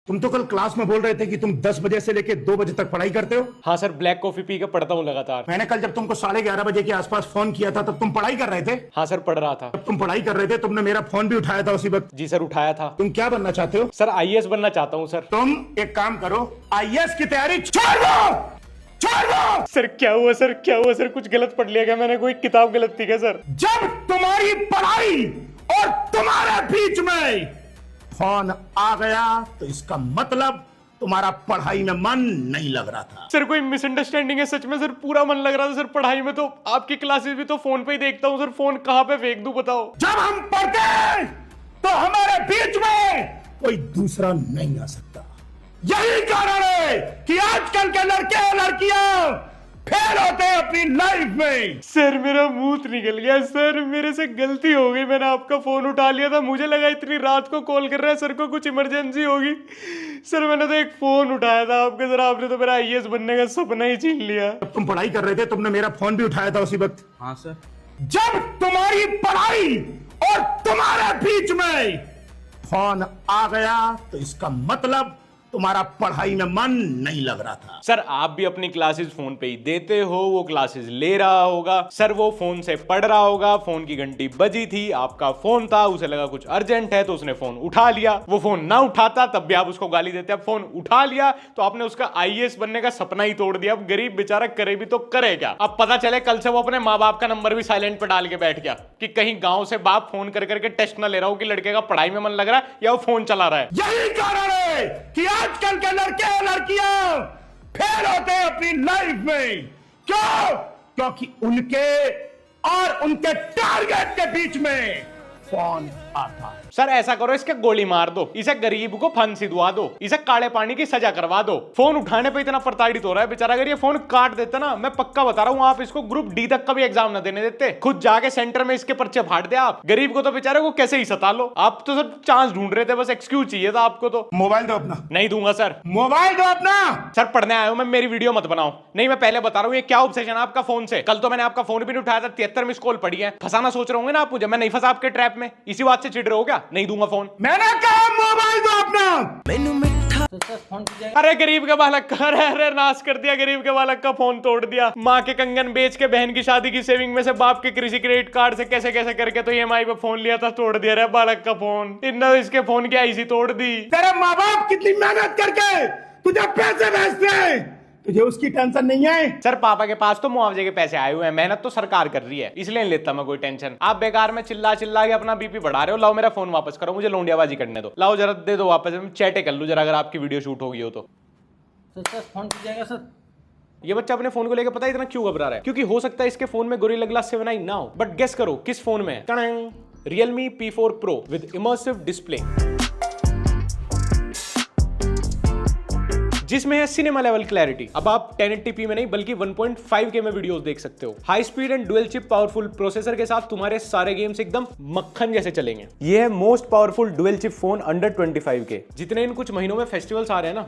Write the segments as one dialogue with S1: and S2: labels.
S1: तुम तो कल क्लास में बोल रहे थे कि तुम 10 बजे से लेके 2 बजे तक पढ़ाई करते हो।
S2: हाँ सर, ब्लैक कॉफी पी के पढ़ता हूँ लगातार।
S1: मैंने कल जब तुमको 11:30 बजे के आसपास फोन किया था तब तुम पढ़ाई कर रहे थे।
S2: हाँ सर, पढ़ रहा था।
S1: जब तुम पढ़ाई कर रहे थे तुमने मेरा फोन भी उठाया था उसी वक्त।
S2: जी सर, उठाया था।
S1: तुम क्या बनना चाहते हो?
S2: सर आईएएस बनना चाहता हूँ सर।
S1: तुम एक काम करो, आईएएस की तैयारी छोड़ दो, छोड़ दो।
S2: सर क्या हुआ सर, क्या हुआ सर? कुछ गलत पढ़ लिया क्या मैंने? कोई किताब गलत थी क्या सर?
S1: जब तुम्हारी पढ़ाई और तुम्हारे बीच में फोन आ गया तो इसका मतलब तुम्हारा पढ़ाई में मन नहीं लग रहा था।
S2: सर कोई मिसअंडरस्टैंडिंग है सच में सर, पूरा मन लग रहा था सर पढ़ाई में। तो आपकी क्लासेस भी तो फोन पे ही देखता हूँ सर। फोन कहाँ पे फेंक दूं बताओ?
S1: जब हम पढ़ते हैं तो हमारे बीच में कोई दूसरा नहीं आ सकता। यही कारण है कि आजकल के लड़के और लड़कियां फेल होते हैं अपनी लाइफ में।
S2: सर मेरा मुंह निकल गया सर, मेरे से गलती हो गई। मैंने आपका फोन उठा लिया था, मुझे लगा इतनी रात को कॉल कर रहा है सर को कुछ इमरजेंसी होगी। सर मैंने तो एक फोन उठाया था आपके। सर आपने तो मेरा आईएएस बनने का सपना ही छीन लिया।
S1: जब तुम पढ़ाई कर रहे थे तुमने मेरा फोन भी उठाया था उसी वक्त।
S3: हाँ सर।
S1: जब तुम्हारी पढ़ाई और तुम्हारे बीच में फोन आ गया तो इसका मतलब तुम्हारा पढ़ाई में मन नहीं लग रहा था।
S2: सर आप भी अपनी क्लासेस फोन पे ही देते हो, वो क्लासेस ले रहा होगा सर, वो फोन से पढ़ रहा होगा। फोन की घंटी बजी थी, आपका फोन था, उसे लगा कुछ अर्जेंट है तो उसने फोन उठा लिया। वो फोन ना उठाता तब भी आप उसको गाली देते। अब फोन उठा लिया तो आपने उसका आईएएस बनने का सपना ही तोड़ दिया। अब गरीब बेचारा करे भी तो करे क्या? अब पता चले कल से वो अपने माँ बाप का नंबर भी साइलेंट पे डाल के बैठ गया कि कहीं गांव से बाप फोन कर करके टेस्ट ना ले रहा हो कि लड़के का पढ़ाई में मन लग रहा है या वो फोन चला रहा है।
S1: यही कारण है कि आजकल के लड़के और लड़कियां फेल होते हैं अपनी लाइफ में। क्यों? क्योंकि उनके और उनके टारगेट के बीच में फोन आता है।
S2: सर ऐसा करो, इसके गोली मार दो, इसे गरीब को फांसी दुआ दो, इसे काले पानी की सजा करवा दो। फोन उठाने पे इतना प्रताड़ित हो रहा है बेचारा। अगर ये फोन काट देता ना, मैं पक्का बता रहा हूँ, आप इसको ग्रुप डी तक का भी एग्जाम ना देने देते। खुद जाके सेंटर में इसके पर्चे फाड़ दे आप। गरीब को तो बेचारे को कैसे ही सता लो। आप तो सर चांस ढूंढ रहे थे, बस एक्सक्यूज चाहिए था आपको। तो
S1: मोबाइल दो अपना।
S2: नहीं दूंगा सर।
S1: मोबाइल दो अपना।
S2: सर पढ़ने आया हूं मैं, मेरी वीडियो मत बनाओ। नहीं मैं पहले बता रहा हूँ, ये क्या ऑब्सेशन है आपका फोन से? कल तो मैंने आपका फोन भी नहीं उठाया था, 73 मिस कॉल पड़ी है। फंसाना सोच रहे होंगे ना आप मुझे। मैं नहीं फंसा आपके ट्रैप में, इसी बात से चिढ़ रहे हो क्या? नहीं दूंगा फोन।
S1: मैंने कहा मोबाइल दो अपना।
S2: अरे गरीब के बालक का, अरे नाश कर दिया गरीब के बालक का, फोन तोड़ दिया। माँ के कंगन बेच के बहन की शादी की सेविंग में से बाप के कृषि क्रेडिट कार्ड से कैसे कैसे करके तो ईएमआई पे फोन लिया था, तोड़ दिया रे बालक का फोन। इन्होंने इसके फोन की आईसी तोड़ दी।
S1: तेरे माँ बाप कितनी मेहनत करके तुझे पैसे भेजते हैं, तुझे उसकी टेंशन नहीं है?
S2: सर पापा के पास तो मुआवजे के पैसे आए हुए हैं, मेहनत तो सरकार कर रही है, इसलिए नहीं लेता मैं कोई टेंशन। आप बेकार में चिल्ला चिल्ला के अपना बीपी बढ़ा रहे हो। लाओ मेरा फोन वापस करो, मुझे लौंडियाबाजी करने दो। लाओ जरा दे दो वापस, मैं चैटे कर लूं जरा, अगर आपकी वीडियो शूट होगी हो तो।
S3: सर फोन की जाएगा सर।
S2: ये बच्चा अपने फोन को लेकर पता है इतना क्यों घबरा रहा है? क्योंकि हो सकता है इसके फोन में गोरिल्ला ग्लास 7i ना हो। बट गेस करो किस फोन में है? Realme P4 Pro with immersive display, जिसमें है सिनेमा लेवल क्लैरिटी। अब आप 1080p में नहीं बल्कि 1.5K में वीडियोस देख सकते हो। High speed and dual chip powerful processor के साथ तुम्हारे सारे गेम्स एकदम मक्खन जैसे चलेंगे। ये है most powerful dual chip phone under 25K। जितने इन कुछ महीनों में फेस्टिवल्स आ रहे हैं ना,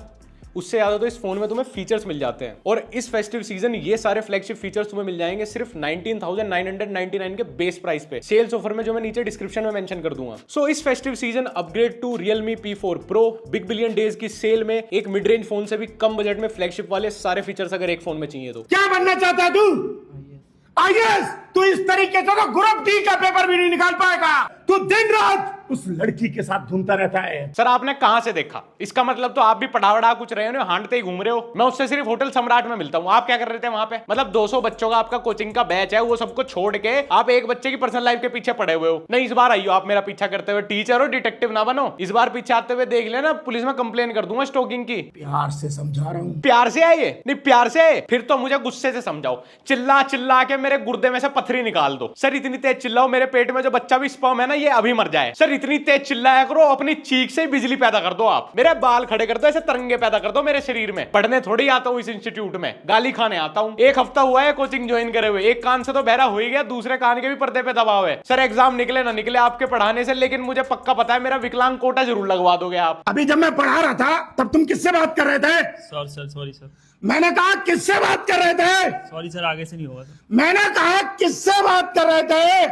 S2: उससे ज्यादा तो इस फोन में तुम्हें फीचर्स मिल जाते हैं। और इस फेस्टिव सीजन ये सारे फ्लैगशिप फीचर्स तुम्हें मिल जाएंगे सिर्फ 19,999 के बेस प्राइस पे, सेल्स ऑफर में, जो मैं नीचे डिस्क्रिप्शन में मेंशन कर दूंगा। सो इस festive season upgrade to Realme P4 Pro। Big billion days की सेल में एक मिड रेंज फोन से भी कम बजट में फ्लैगशिप वाले सारे फीचर्स अगर एक फोन में चाहिए तो।
S1: क्या बनना चाहता है तू? आईएएस। तू इस तरीके से तो ग्रुप डी का पेपर भी नहीं निकाल पाएगा। तू दिन रात उस लड़की के साथ घूमता रहता है।
S2: सर आपने कहां से देखा? इसका मतलब तो आप भी पढ़ा कुछ रहे हो, हांडते ही घूम रहे हो। मैं उससे सिर्फ होटल सम्राट में मिलता हूं। आप क्या कर रहे थे वहां पे? मतलब 200 बच्चों का आपका कोचिंग का बैच है, वो सबको छोड़ के आप एक बच्चे की पर्सनल लाइफ के पीछे पड़े हुए हो। नहीं इस बार आइयो आप मेरा पीछा करते हुए। टीचर हो, डिटेक्टिव ना बनो। इस बार पीछे आते हुए देख लेना, पुलिस में कंप्लेन कर दूंगा स्टॉकिंग की।
S1: प्यार से समझा रहा हूँ।
S2: प्यार से आइए? नहीं प्यार से आए फिर तो मुझे गुस्से से समझाओ। चिल्ला चिल्ला के मेरे गुर्दे में से पथरी निकाल दो। सर इतनी तेज चिल्लाओ मेरे पेट में जो बच्चा भी स्पर्म है ना, ये अभी मर जाए। सर इतनी तेज चिल्लाया करो, अपनी चीख से बिजली पैदा कर दो। आप मेरे बाल खड़े कर दो, ऐसे तरंगे पैदा कर दो मेरे शरीर में। पढ़ने थोड़ी आता हूँ इस इंस्टीट्यूट में, गाली खाने आता हूँ। 1 हफ्ता हुआ है कोचिंग ज्वाइन करे हुए, एक कान से तो बहरा हो ही गया, दूसरे कान के भी पर्दे पे दबाव है। सर एग्जाम निकले ना निकले आपके पढ़ाने से, लेकिन मुझे पक्का पता है मेरा विकलांग कोटा जरूर लगवा दोगे आप।
S1: अभी जब मैं पढ़ा रहा था तब तुम किससे बात कर रहे थे?
S3: Sorry sir.
S1: मैंने कहा किससे बात कर रहे थे?
S3: सॉरी सर, आगे से नहीं होगा सर।
S1: मैंने कहा किससे बात कर रहे थे?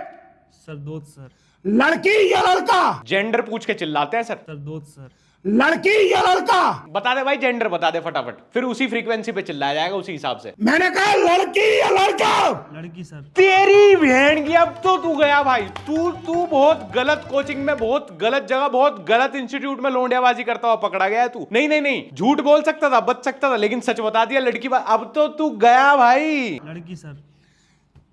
S3: सर दोस्त सर।
S1: लड़की या लड़का?
S2: जेंडर पूछ के चिल्लाते हैं सर।
S3: सर दोस्त सर।
S1: लड़की या लड़का?
S2: बता दे भाई, जेंडर बता दे फटाफट, फिर उसी फ्रीक्वेंसी पे चिल्लाया जाएगा उसी हिसाब से।
S1: मैंने कहा लड़की या लड़का?
S3: लड़की सर।
S2: तेरी बहन की, अब तो तू गया भाई। तू बहुत गलत कोचिंग में, बहुत गलत जगह, बहुत गलत इंस्टीट्यूट में लोंडियाबाजी करता हुआ पकड़ा गया है तू। नहीं, झूठ बोल सकता था, बच सकता था, लेकिन सच बता दिया लड़की। अब तो तू गया भाई।
S3: लड़की सर।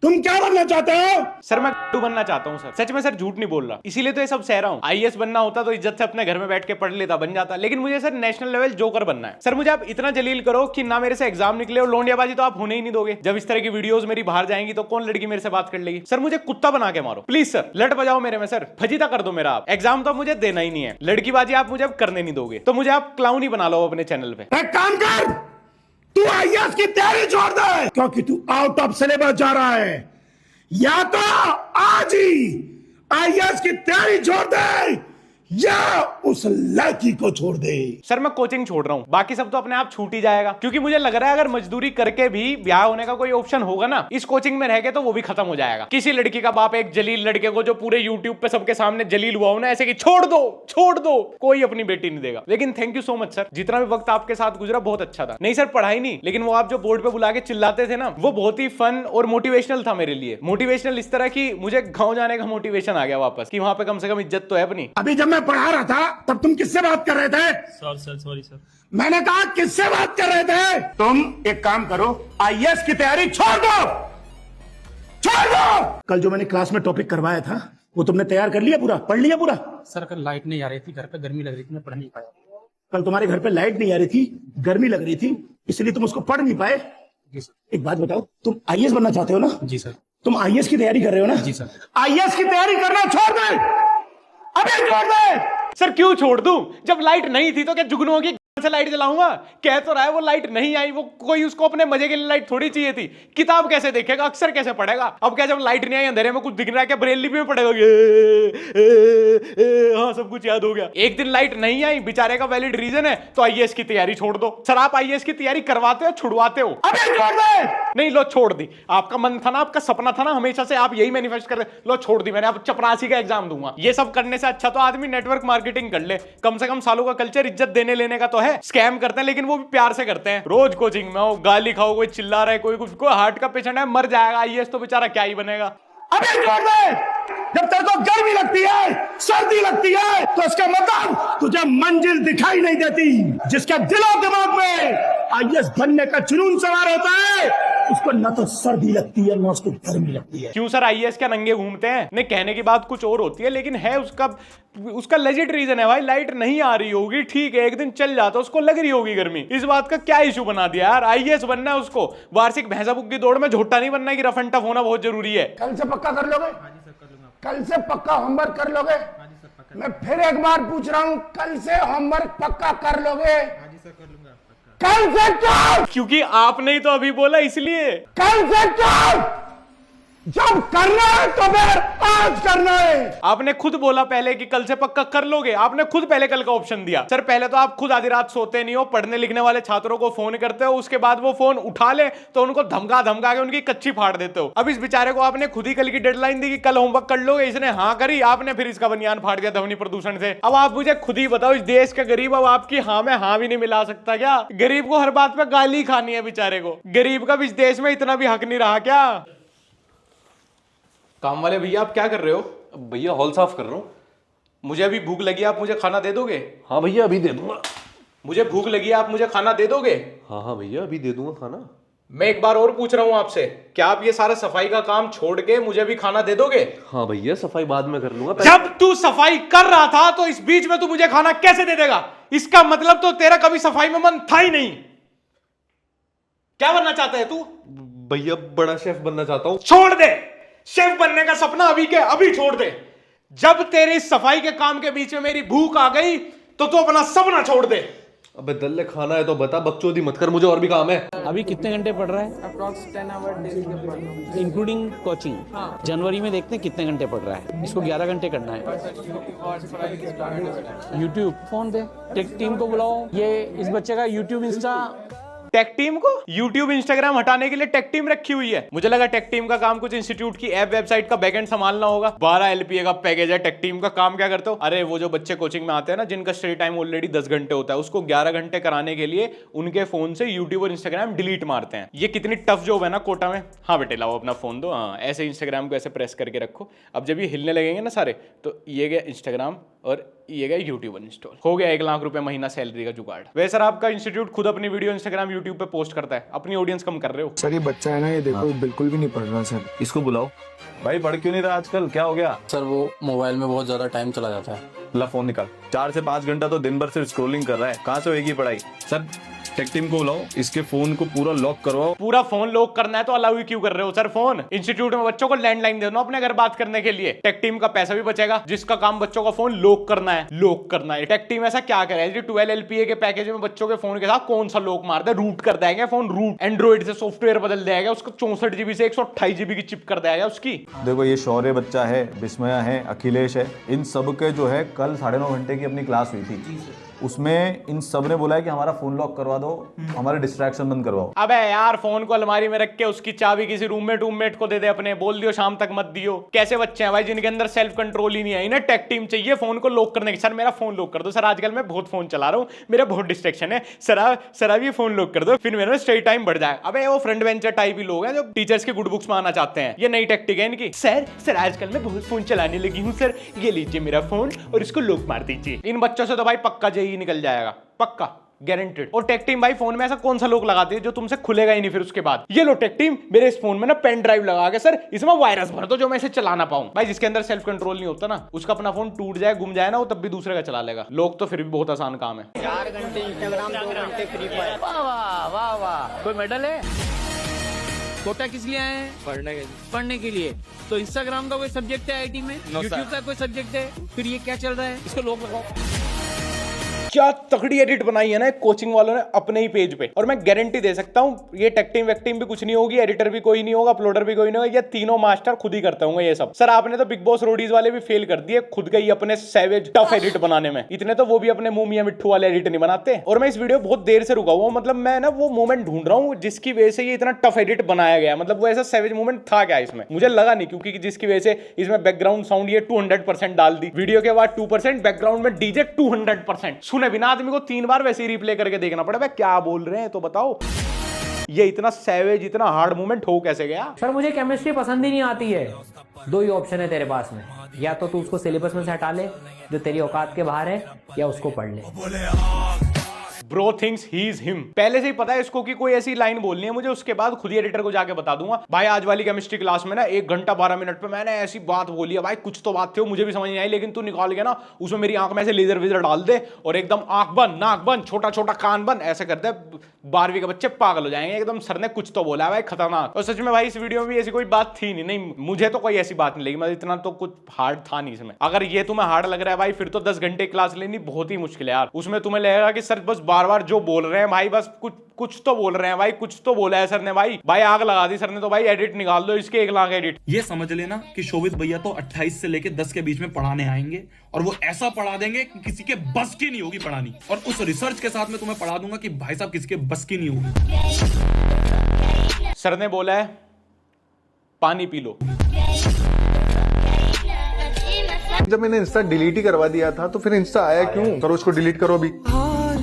S1: तुम क्या बनना चाहते हो?
S2: सर मैं गुड्डू बनना चाहता हूँ सर। सच में सर, झूठ नहीं बोल रहा, इसीलिए तो ये सब सह रहा हूँ। आईएएस बनना होता तो इज्जत से अपने घर में बैठ के पढ़ लेता, बन जाता, लेकिन मुझे सर नेशनल लेवल जोकर बनना है। सर मुझे आप इतना जलील करो कि ना मेरे से एग्जाम निकले, और लोंडियाबाजी तो आप होने ही नहीं दोगे। जब इस तरह की वीडियोस मेरी बाहर जाएंगी तो कौन लड़की मेरे से बात कर लेगी? सर मुझे कुत्ता बना के मारो प्लीज सर, लट बजाओ मेरे में सर, फजीता कर दो मेरा। आप एग्जाम तो मुझे देना ही नहीं है, लड़की बाजी आप मुझे अब करने नहीं दोगे, तो मुझे आप क्लाउन ही बना लो अपने चैनल पे।
S1: एक काम कर, तू आईएएस की तैयारी छोड़ दे, क्योंकि तू आउट ऑफ सिलेबस जा रहा है। या तो आज ही आईएएस की तैयारी छोड़ दे, या उस लड़की को छोड़ दे।
S2: सर मैं कोचिंग छोड़ रहा हूं, बाकी सब तो अपने आप छूट ही जाएगा, क्योंकि मुझे लग रहा है अगर मजदूरी करके भी ब्याह होने का कोई ऑप्शन होगा ना इस कोचिंग में रह के, तो वो भी खत्म हो जाएगा। किसी लड़की का बाप एक जलील लड़के को, जो पूरे यूट्यूब पे सबके सामने जलील हुआ हो ना, ऐसे कि छोड़ दो, कोई अपनी बेटी नहीं देगा। लेकिन thank you so much sir, जितना भी वक्त आपके साथ गुजरा बहुत अच्छा था। नहीं सर पढ़ाई नहीं, लेकिन वो आप जो बोर्ड पे बुला के चिल्लाते थे ना, वो बहुत ही फन और मोटिवेशनल था मेरे लिए। मोटिवेशनल इस तरह की मुझे गाँव जाने का मोटिवेशन आ गया वापस, कि वहां पे कम से कम इज्जत तो है अपनी।
S1: अभी जब मैं पढ़ा रहा था तब तुम किससे बात कर रहे थे?
S3: Sorry sir.
S1: मैंने कहा किससे बात कर रहे थे? तुम एक काम करो, आईएएस की तैयारी छोड़ दो। कल जो मैंने क्लास में टॉपिक करवाया था वो तुमने तैयार कर लिया, पूरा पढ़ लिया पूरा?
S4: सर कल लाइट नहीं आ रही थी, घर पे गर्मी लग रही थी, मैं पढ़ नहीं पाया।
S1: कल तुम्हारे घर पे लाइट नहीं आ रही थी, गर्मी लग रही थी, इसलिए तुम उसको पढ़ नहीं पाए।
S4: जी सर।
S1: एक बात बताओ, तुम आईएएस बनना चाहते हो ना?
S4: जी सर।
S1: तुम आईएएस की तैयारी कर रहे हो ना?
S4: जी सर।
S1: आईएएस की तैयारी करना छोड़ दे, अभी छोड़ दे।
S2: सर क्यों छोड़ दूं? जब लाइट नहीं थी तो क्या जुगनुओं की से लाइट जलाऊंगा? कह तो रहा है वो लाइट नहीं आई, वो कोई उसको अपने मजे के लिए लाइट थोड़ी चाहिए थी। किताब कैसे देखेगा, अक्सर कैसे पढ़ेगा? अब क्या जब लाइट नहीं आई, अंधेरे में कुछ दिख रहा है क्या, ब्रेल लिपि में पढ़ेगा? हाँ सब कुछ याद हो गया। एक दिन लाइट नहीं आई, बेचारे का वैलिड रीजन है, तो आईएएस की तैयारी छोड़ दो। सर आप आईएएस की तैयारी करवाते हो छुड़वाते हो?
S1: अभी छोड़ दे।
S2: नहीं लो छोड़ दी, आपका मन था ना, आपका सपना था ना, हमेशा से आप यही मैनिफेस्ट कर रहे, लो छोड़ दी मैंने, अब चपरासी का एग्जाम दूंगा। ये सब करने से अच्छा तो आदमी नेटवर्क मार्केटिंग कर ले, कम से कम सालों का कल्चर इज्जत देने लेने का तो है। स्कैम करते हैं लेकिन वो भी प्यार से करते हैं। रोज कोचिंग में हो, गाली खाओ, कोई चिल्ला रहा है, कोई हार्ट का पेशेंट है मर जाएगा, आईएएस तो बेचारा क्या ही बनेगा।
S1: अबे छोड़ दे। जब तेरे को गर्मी लगती है, सर्दी लगती है, तो इसका मतलब तुझे मंजिल दिखाई नहीं देती। जिसके दिलो दिमाग में आईएएस बनने का जुनून सवार होता है, उसको न तो सर्दी लगती है न उसको गर्मी लगती है।
S2: क्यों सर आईएएस क्या नंगे घूमते हैं? नहीं कहने की बात कुछ और होती है, लेकिन है उसका लेजिट रीजन है भाई। लाइट नहीं आ रही होगी, ठीक है, एक दिन चल जाता, उसको लग रही होगी गर्मी, इस बात का क्या इशू बना दिया यार? आईएएस बनना है उसको, वार्षिक भैंसा बुक की दौड़ में झोटा नहीं बनना है कि रफ एंड टफ होना बहुत जरूरी है।
S1: कल से पक्का कर लोगे? कल से पक्का होमवर्क कर लोगे? मैं फिर एक बार पूछ रहा हूँ, कल से होमवर्क पक्का कर लोगे? कल से क्यों?
S2: क्योंकि आपने ही तो अभी बोला, इसलिए।
S1: कल से क्यों? जब करना है तो फिर आज करना है।
S2: आपने खुद बोला पहले कि कल से पक्का कर लोगे, आपने खुद पहले कल का ऑप्शन दिया। सर पहले तो आप खुद आधी रात सोते नहीं हो, पढ़ने लिखने वाले छात्रों को फोन करते हो, उसके बाद वो फोन उठा ले तो उनको धमका धमका के उनकी कच्ची फाड़ देते हो। अब इस बेचारे को आपने खुद ही कल की डेडलाइन दी कि कल होमवर्क कर लोगे, इसने हाँ करी, आपने फिर इसका बनियान फाड़ दिया ध्वनि प्रदूषण से। अब आप मुझे खुद ही बताओ, इस देश का गरीब अब आपकी हाँ में हाँ भी नहीं मिला सकता क्या? गरीब को हर बात पे गाली खानी है बेचारे को। गरीब का भी इस देश में इतना भी हक नहीं रहा क्या? काम वाले भैया आप क्या कर रहे हो?
S5: भैया हॉल साफ कर रहा हूँ।
S2: मुझे अभी भूख लगी, आप मुझे खाना दे दोगे?
S5: हाँ भैया अभी दे दूंगा।
S2: मुझे भूख लगी, आप मुझे खाना दे दोगे?
S5: हाँ भैया अभी दे दूंगा खाना।
S2: मैं एक बार और पूछ रहा हूं आपसे, क्या आप ये सारा सफाई का काम छोड़ के मुझे भी खाना दे दोगे?
S5: हाँ भैया सफाई बाद में कर लूंगा।
S2: जब तू सफाई कर रहा था तो इस बीच में तू मुझे खाना कैसे दे देगा? इसका मतलब तो तेरा कभी सफाई में मन था ही नहीं। क्या बनना चाहता है तू?
S5: भैया बड़ा शेफ बनना चाहता हूँ।
S2: छोड़ दे, शेफ बनने का सपना अभी के अभी छोड़ दे। जब तेरी सफाई के काम के बीच में मेरी भूख आ गई तो तू अपना सपना छोड़ दे।
S5: अबे दल्ले खाना है तो बता, बकचोदी मत कर, मुझे और भी काम है।
S4: अभी कितने घंटे पढ़ रहा है?
S6: Approx 10 hour
S4: including coaching. जनवरी में देखते हैं कितने घंटे पढ़ रहा है। इसको 11 घंटे करना है। यूट्यूब फोन दे, टेक टीम को बुलाओ, ये इस बच्चे का यूट्यूब इंस्टा
S2: टेक टीम को यूट्यूब इंस्टाग्राम हटाने के लिए टेक टीम रखी हुई है। मुझे लगा टेक टीम का काम कुछ इंस्टीट्यूट की ऐप वेबसाइट का बैकएंड संभालना होगा। 12 LPA का पैकेज है। टेक टीम का काम क्या करते हो? अरे वो जो बच्चे कोचिंग में आते हैं ना, जिनका स्टडी टाइम ऑलरेडी 10 घंटे होता है, उसको 11 घंटे कराने के लिए उनके फोन से यूट्यूब और इंस्टाग्राम डिलीट मारते हैं। ये कितनी टफ जॉब है ना कोटा में। हाँ बेटे लाओ अपना फोन दो, हाँ ऐसे इंस्टाग्राम को ऐसे प्रेस करके रखो। अब जब ये हिलने लगेंगे ना सारे, तो ये गया इंस्टाग्राम और ये गया यूट्यूब इंस्टॉल। हो गया 1 लाख रुपए महीना सैलरी का जुगाड़। वैसे सर आपका इंस्टीट्यूट खुद अपनी वीडियो इंस्टाग्राम यूट्यूब पे पोस्ट करता है, अपनी ऑडियंस कम कर रहे हो।
S7: सर ये बच्चा है ना, ये देखो बिल्कुल भी नहीं पढ़ रहा सर।
S5: इसको बुलाओ।
S8: भाई पढ़ क्यों नहीं रहा आजकल, क्या हो गया?
S6: सर वो मोबाइल में बहुत ज्यादा टाइम चला जाता है।
S8: ला फोन निकाल। 4 से 5 घंटा तो दिन भर सिर्फ स्क्रॉलिंग कर रहा है, कहाँ से होगी पढ़ाई? सर टेक टीम को बुलाओ, इसके फोन को पूरा लॉक करवाओ।
S2: पूरा फोन लॉक करना है तो अलाउ ही क्यों कर रहे हो सर फोन? इंस्टीट्यूट में बच्चों को लैंडलाइन दे दो अपने घर बात करने के लिए। टेक टीम का पैसा भी बचेगा, जिसका काम बच्चों का फोन लॉक करना है। लॉक करना है। टेक टीम ऐसा क्या करे? 12 LPA के पैकेज में बच्चों के फोन के साथ कौन सा लॉक मार दे? रूट कर देंगे फोन, रूट एंड्रॉइड से सॉफ्टवेयर बदल देगा उसको, 64 GB से 128 GB की चिप कर देगा उसकी।
S8: देखो ये शौर्य बच्चा है, विस्मया है, अखिलेश है, इन सब के जो है कल 9.5 घंटे की अपनी क्लास हुई थी। उसमें इन सब ने बोला है कि हमारा फोन लॉक करवा दो, हमारे डिस्ट्रैक्शन बंद करवाओ।
S2: अबे यार फोन को अलमारी में रख के उसकी चाबी किसी रूममेट को दे दे अपने, बोल दियो शाम तक मत दियो। कैसे बच्चे हैं भाई जिनके अंदर सेल्फ कंट्रोल ही नहीं है। इन्हें टेक टीम चाहिए फोन को लॉक करने की। सर मेरा फोन लॉक कर दो सर, आजकल मैं बहुत फोन चला रहा हूँ, मेरा बहुत डिस्ट्रैक्शन है सर आप ये फोन लॉक कर दो, फिर मेरा स्टडी टाइम बढ़ जाए। अबे वो फ्रंट बेंचर टाइप ही लोग हैं जो टीचर्स की गुड बुक्स में आना चाहते हैं। ये नई टेक्टिक है इनकी। सर आजकल मैं बहुत फोन चलाने लगी हूँ सर, ये लीजिए मेरा फोन और इसको लॉक मार दीजिए। इन बच्चों से तो भाई पक्का जेई निकल जाएगा, पक्का गारंटेड। और टेक टीम भाई फोन में ऐसा कौन सा लोग लगाती है जो तुमसे खुलेगा ही नहीं फिर उसके बाद। ये लो टेक टीम मेरे इस फोन में ना पेन ड्राइव लगा के सर इसमें वायरस भर दो जो मैं इसे चला ना पाऊं। भाई जिसके अंदर सेल्फ कंट्रोल नहीं होता ना, उसका अपना फोन टूट जाए गुम जाए ना, वो तब भी दूसरे का चला लेगा। लोग तो फिर भी बहुत आसान काम है।
S6: 4 घंटे इंस्टाग्राम, 2 घंटे फ्री फायर। वाह कोई मेडल है? कोटा किस लिए आए हैं? पढ़ने के लिए। तो इंस्टाग्राम का कोई सब्जेक्ट है आईटी में? यूट्यूब का कोई सब्जेक्ट है? फिर ये क्या चल रहा है? इसको लोग लगाओ।
S2: क्या तगड़ी एडिट बनाई है ना कोचिंग वालों ने अपने ही पेज पे। और मैं गारंटी दे सकता हूँ ये टेक टीम वेक्टीम भी कुछ नहीं होगी, एडिटर भी कोई नहीं होगा, अपलोडर भी कोई नहीं होगा, ये तीनों मास्टर खुद ही करते होंगे ये सब। सर आपने तो बिग बॉस रोडीज वाले भी फेल कर दिए, खुद गई अपने सैवेज टफ एडिट बनाने में। इतने तो वो भी अपने मुंह मियां मिट्ठू वाले एडिट नहीं बनाते। और मैं इस वीडियो बहुत देर से रुका हुआ, मतलब मैं ना वो मोमेंट ढूंढ रहा हूँ जिसकी वजह से ये इतना टफ एडिट बनाया गया। मतलब वो ऐसा सैवेज मोमेंट था क्या इसमें, मुझे लगा नहीं, क्योंकि जिसकी वजह से इसमें बैकग्राउंड साउंड ये 200% डाल दी, वीडियो के बाद 2%, बैकग्राउंड में डीजे 200%। सुने बिना आदमी को 3 बार वैसे ही रिप्ले करके देखना पड़ा। भाई क्या बोल रहे हैं तो बताओ। ये इतना सैवेज इतना हार्ड मूवमेंट हो कैसे गया?
S9: सर मुझे केमिस्ट्री पसंद ही नहीं आती है। 2 ही ऑप्शन है तेरे पास में, या तो तू उसको सिलेबस में से हटा ले जो तेरी औकात के बाहर है, या उसको पढ़ ले।
S2: Bro thinks he is him. पहले से ही पता है इसको कि कोई ऐसी लाइन बोलनी है मुझे, उसके बाद खुद ही एडिटर को जाके बता दूंगा। भाई आज वाली केमिस्ट्री क्लास में ना 1 घंटा 12 मिनट पे मैंने ऐसी बात बोली है भाई, कुछ तो बात थी वो मुझे भी समझ नहीं आई, लेकिन तू निकाल के ना उसमें मेरी आंख में ऐसे लेजर वेजर डाल दे और एकदम आंख बंद नाक बंद छोटा छोटा कान बंद ऐसे कर दे, 12वीं के बच्चे पागल हो जाएंगे एकदम। सर ने कुछ तो बोला है भाई खतरनाक। और सच में भाई इस वीडियो में भी ऐसी कोई बात थी नहीं, मुझे तो कोई ऐसी बात नहीं लगी, मतलब इतना तो कुछ हार्ड था नहीं इसमें। अगर ये तुम्हें हार्ड लग रहा है भाई फिर तो 10 घंटे क्लास लेनी बहुत ही मुश्किल है यार। उसमें तुम्हें लगेगा कि सर बस बार बार जो बोल रहे हैं भाई, बस कुछ तो बोल रहे हैं भाई, कुछ तो बोला है सर ने भाई आग लगा दी सर ने, तो भाई एडिट निकाल दो इसके 1 लाख एडिट।
S10: ये समझ लेना कि शोभित भैया तो 28 से लेके 10 के बीच में पढ़ाने आएंगे, और वो ऐसा पढ़ा देंगे कि किसी के बस की नहीं होगी पढ़ानी। और उस रिसर्च के साथ में तुम्हें पढ़ा दूंगा कि भाई साहब किसी के बस की नहीं होगी।
S2: सर ने बोला है पानी पी लो।
S7: जब मैंने इंस्टा डिलीट ही करवा दिया था तो फिर इंस्टा आया क्यों? करो उसको डिलीट करो अभी।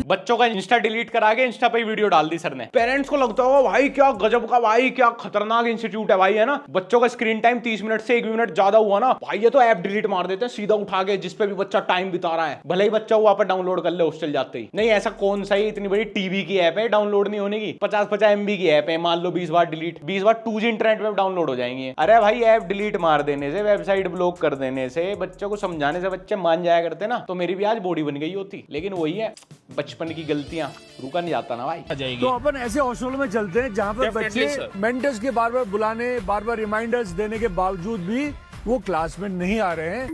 S2: बच्चों का इंस्टा डिलीट करा के इंस्टा पे वीडियो डाल दी सर ने। पेरेंट्स को लगता होगा भाई क्या गजब का, भाई क्या खतरनाक इंस्टीट्यूट है भाई, है ना। बच्चों का स्क्रीन टाइम 30 मिनट से 1 मिनट ज्यादा हुआ ना भाई, ये तो ऐप डिलीट मार देते हैं सीधा उठा के, जिसपे भी बच्चा टाइम बिता रहा है, भले ही बच्चा वहां पर डाउनलोड कर ले हॉस्टल जाते ही। नहीं ऐसा कौन सा ही इतनी बड़ी टीवी की ऐप है डाउनलोड नहीं होने की, 50-50 MB की ऐप है, मान लो 20 बार डिलीट, 20 बार 2G इंटरनेट में डाउनलोड हो जाएंगी। अरे भाई ऐप डिलीट मार देने से, वेबसाइट ब्लॉक कर देने से, बच्चों को समझाने से बच्चे मान जाया करते ना, तो मेरी भी आज बॉडी बन गई होती। लेकिन वही है बचपन की गलतियां, रुका नहीं जाता ना भाई।
S11: तो अपन ऐसे हॉस्टलों में चलते हैं जहाँ पर बच्चे मेंटर्स के बार बार बुलाने, बार बार रिमाइंडर्स देने के बावजूद भी वो क्लास में नहीं आ रहे हैं।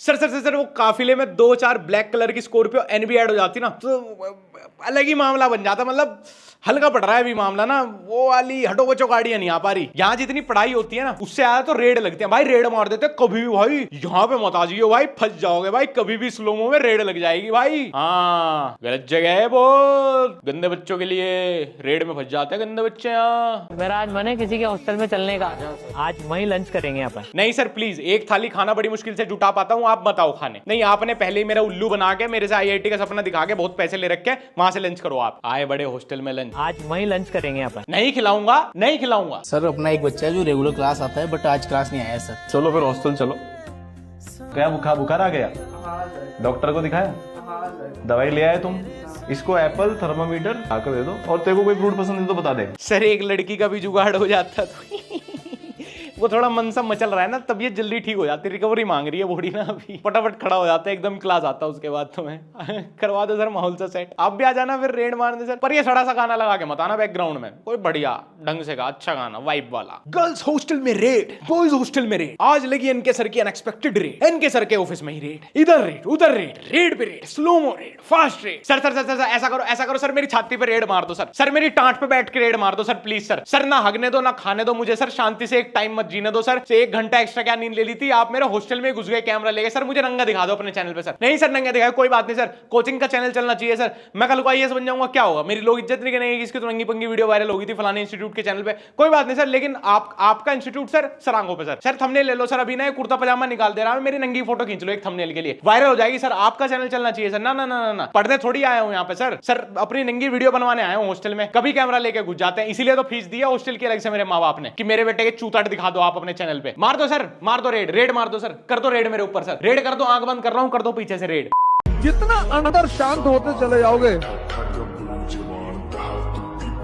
S2: सर सर सर सर वो काफिले में 2-4 ब्लैक कलर की स्कॉर्पियो एन भी ऐड हो जाती ना तो अलग ही मामला बन जाता। मतलब हल्का पड़ रहा है अभी मामला ना, वो वाली हटो बचो गाड़ियां नहीं आ पा रही। यहाँ जितनी पढ़ाई होती है ना उससे आया तो रेड लगते हैं भाई, रेड मार देते हैं कभी भी भाई। यहाँ पे मत आ जाइए भाई, फंस जाओगे भाई, कभी भी स्लोमो में रेड लग जाएगी भाई। हाँ गलत जगह है बहुत, गंदे बच्चों के लिए रेड में फंस जाते हैं गंदे बच्चे। यहाँ
S9: मेरा आज मन है किसी के हॉस्टल में चलने का, आज वहीं लंच करेंगे अपन।
S2: नहीं सर प्लीज, एक थाली खाना बड़ी मुश्किल से जुटा पाता हूँ, आप बताओ खाने। नहीं आपने पहले ही मेरा उल्लू बना के मेरे से IIT का सपना दिखा के बहुत पैसे ले रखे, वहां से लंच करो। आप आए बड़े हॉस्टल में लंच,
S9: आज वहीं लंच करेंगे अपन।
S2: नहीं खिलाऊंगा, नहीं खिलाऊंगा।
S6: सर अपना एक बच्चा है जो रेगुलर क्लास आता है बट आज क्लास नहीं आया सर।
S8: चलो फिर हॉस्टल चलो। क्या बुखार आ गया? डॉक्टर को दिखाया? दवाई ले आए तुम? इसको एप्पल थर्मामीटर आकर दे दो, और तेरे को कोई फ्रूट पसंद है तो बता दे।
S2: सर एक लड़की का भी जुगाड़ हो जाता तो वो थोड़ा मन सा मचल रहा है ना, तबीयत जल्दी ठीक हो जाती, रिकवरी मांग रही है बॉडी ना अभी, फटाफट खड़ा हो जाता है एकदम, क्लास आता है उसके बाद तुम्हें करवा दो सर माहौल सा सेट। आप भी आ जाना फिर रेड मारने सर, पर ये सड़ा सा गाना लगा के मत आना बैकग्राउंड में, कोई बढ़िया ढंग से का अच्छा गाना वाइब वाला। गर्ल्स हॉस्टल में रेड, बॉयज हॉस्टल में रेड, आज लगी इनके सर की अनएक्सपेक्टेड रेड, इनके सर के ऑफिस में ही रेड, इधर रेड उधर रेड, रेड पे raid, slomo raid, fast raid. Sir sir sir ऐसा करो सर, मेरी छाती पे रेड मार दो सर, सर मेरी टांट पे बैठ के रेड मार दो सर प्लीज सर। सर ना हगने दो ना खाने दो मुझे सर, शांति से एक टाइम मत जीने दो सर। 1 घंटा एक्स्ट्रा क्या नींद ले ली थी, आप मेरे हॉस्टल में घुस गए कैमरा लेके सर, मुझे नंगा दिखा दो अपने चैनल पे सर। नहीं सर नंगा दिखाओ कोई बात नहीं सर, कोचिंग का चैनल चलना चाहिए सर, मैं कल को IAS बन जाऊंगा क्या होगा, मेरी लोग इज्जत नहीं करेंगे, इसकी तो नंगी पंगी वीडियो वायरल होगी थी फलाने इंस्टीट्यूट के चैनल पे, कोई बात नहीं सर। लेकिन आपका इंस्टीट्यूट सर आंखों पे सर, सर थंबनेल ले लो सर, अभी ना कुर्ता पजामा निकाल दे रहा है, मेरी नंगी फोटो खींच लो एक थंबनेल के लिए, वायरल हो जाएगी सर, आपका चैनल चलना चाहिए सर। ना ना ना ना पढ़ने थोड़ी आया हूं यहाँ पे सर, सर अपनी नंगी वीडियो बनवाने आया हूं हॉस्टल में, कभी कैमरा लेके घुस जाते हैं, इसीलिए तो फीस दिया हॉस्टल की अलग से मेरे माँ बाप ने कि मेरे बेटे के चूताट दिखा दो आप अपने चैनल पे। मार दो सर, मार दो रेड मार दो सर, कर दो रेड मेरे ऊपर सर, रेड कर दो, आंख बंद कर रहा हूं, कर दो पीछे से रेड।
S11: जितना अंदर शांत होते चले जाओगे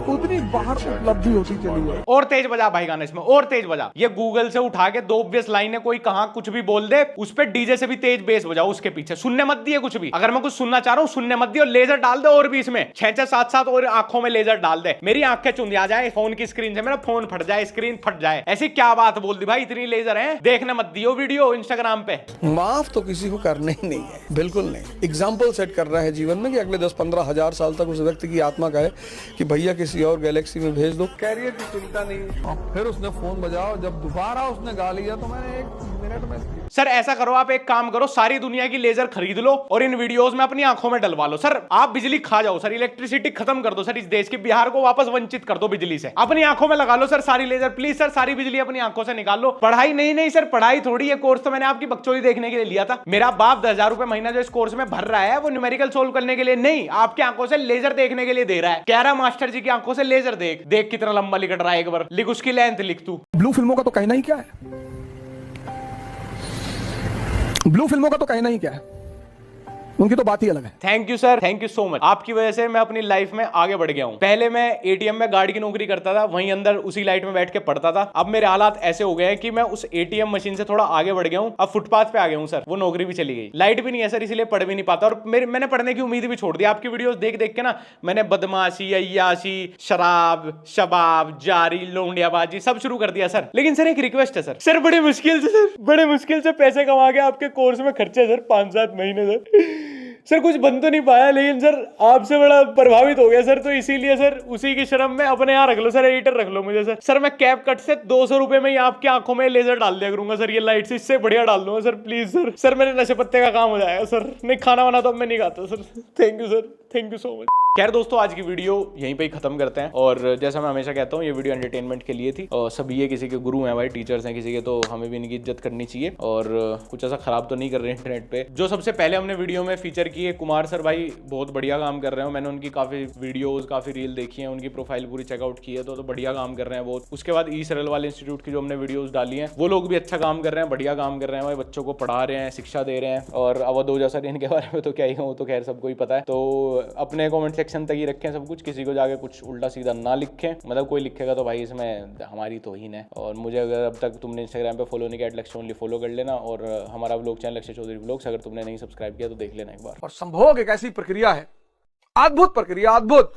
S11: उतनी बाहर उपलब्धि होती चली है।
S2: और तेज बजा भाई गाना इसमें, और तेज बजा। ये गूगल से उठा के 2 ऑब्वियस लाइनें कोई कहां कुछ भी बोल दे, उस पे डीजे से भी तेज बेस बजाओ उसके पीछे, सुनने मत दिए कुछ भी, अगर मैं कुछ सुनना चाह रहा हूं सुनने मत दिए, और लेजर डाल दे और भी इसमें 6-6 7-7 और आंखों में लेजर डाल दे, मेरी आंखें चुंधिया जाए फोन की स्क्रीन से, मेरा फोन फट जाए, स्क्रीन फट जाए, ऐसी क्या बात बोल दी भाई, इतनी लेजर है, देखने मत दियो वीडियो इंस्टाग्राम पे।
S11: माफ तो किसी को करना ही नहीं है, बिल्कुल नहीं। एग्जाम्पल सेट कर रहा है जीवन में कि अगले 10-15 हजार साल तक उस व्यक्ति की आत्मा कहे कि भैया किसी और गैलेक्सी में भेज दो, कैरियर की चिंता नहीं। फिर उसने फोन बजाओ, जब दोबारा उसने गा लिया तो मैंने 1 मिनट में।
S2: सर ऐसा करो, आप एक काम करो, सारी दुनिया की लेजर खरीद लो और इन वीडियोस में अपनी आंखों में डलवा लो सर, आप बिजली खा जाओ सर, इलेक्ट्रिसिटी खत्म कर दो सर, इस देश के बिहार को वापस वंचित कर दो बिजली से, अपनी आंखों में लगा लो सर सारी लेजर, प्लीज सर सारी बिजली अपनी आंखों से निकाल लो। पढ़ाई नहीं सर, पढ़ाई थोड़ी है, कोर्स तो मैंने आपकी बकचोदी देखने के लिए लिया था, मेरा बाप 10,000 रुपए महीना जो इस कोर्स में भर रहा है वो न्यूमेरिकल सोल्व करने के लिए नहीं, आपकी आंखों से लेजर देखने के लिए दे रहा है, कह रहा मास्टर जी की आंखों से लेजर देख कितना लंबा लिख रहा है, एक बार लिख उसकी लेंथ लिख तू।
S11: ब्लू फिल्मों का तो कहना ही क्या है, ब्लू फिल्मों का तो कहना ही क्या है, उनकी तो बात ही अलग है।
S2: Thank you sir, thank you so much, आपकी वजह से मैं अपनी लाइफ में आगे बढ़ गया हूं। पहले मैं ATM में गार्ड की नौकरी करता था, वहीं अंदर उसी लाइट में बैठ के पढ़ता था, अब मेरे हालात ऐसे हो गए हैं कि मैं उस ATM मशीन से थोड़ा आगे बढ़ गया हूं, अब फुटपाथ पे आ गया हूं सर, वो नौकरी भी चली गई, लाइट भी नहीं है सर, इसीलिए पढ़ भी नहीं पाता, और मैंने पढ़ने की उम्मीद भी छोड़ दी, आपकी वीडियोस देख के ना मैंने बदमाशी, अय्याशी, शराब, शबाब, जारी, लोंडियाबाजी सब शुरू कर दिया सर। लेकिन सर एक रिक्वेस्ट है सर, बड़े मुश्किल से पैसे कमा के आपके कोर्स में खर्चे सर 5-7 महीने सर कुछ बन तो नहीं पाया, लेकिन सर आपसे बड़ा प्रभावित हो गया सर, तो इसीलिए सर उसी की शर्म में अपने यहाँ रख लो सर, एडिटर रख लो मुझे सर मैं कैप कट से 200 रुपए में ही आपकी आंखों में लेजर डाल दिया करूंगा सर, ये लाइट से इससे बढ़िया डाल दूंगा सर, प्लीज सर मेरे नशे पत्ते का काम हो जाएगा सर, नहीं खाना वाना तो अब मैं नहीं खाता sir, thank you sir, thank you so much. खैर दोस्तों आज की वीडियो यहीं पे ही खत्म करते हैं, और जैसा मैं हमेशा कहता हूँ ये वीडियो एंटरटेनमेंट के लिए थी, और सभी ये किसी के गुरु हैं भाई, टीचर्स हैं किसी के, तो हमें भी इनकी इज्जत करनी चाहिए, और कुछ ऐसा खराब तो नहीं कर रहे हैं इंटरनेट पे। जो सबसे पहले हमने वीडियो में फीचर किए कुमार सर भाई बहुत बढ़िया काम कर रहे हैं, मैंने उनकी काफी वीडियोज काफी रील देखी है, उनकी प्रोफाइल पूरी चेकआउट की है, तो बढ़िया काम कर रहे हैं बहुत। उसके बाद ई सरल वाले इंस्टीट्यूट की जो हमने वीडियोज डाली है वो लोग भी अच्छा काम कर रहे हैं, बढ़िया काम कर रहे हैं भाई, बच्चों को पढ़ा रहे हैं, शिक्षा दे रहे हैं, और अवध ओझा सर इनके बारे में तो क्या ही हो, तो खैर सबको ही पता है, तो अपने कॉमेंट सेक्शन तक ही रखें कुछ, किसी को जाके कुछ उल्टा सीधा ना लिखें, मतलब कोई लिखेगा तो भाई इसमें हमारी तौहीन है। और मुझे अगर अब तक तुमने इंस्टाग्राम पे फॉलो नहीं किया लक्ष्य ओनली फॉलो कर लेना, और हमारा व्लॉग चैनल लक्ष्य चौधरी व्लॉग्स अगर तुमने नहीं सब्सक्राइब किया तो देख लेना एक बार।
S11: और संभोग एक ऐसी प्रक्रिया है, अद्भुत प्रक्रिया, अद्भुत।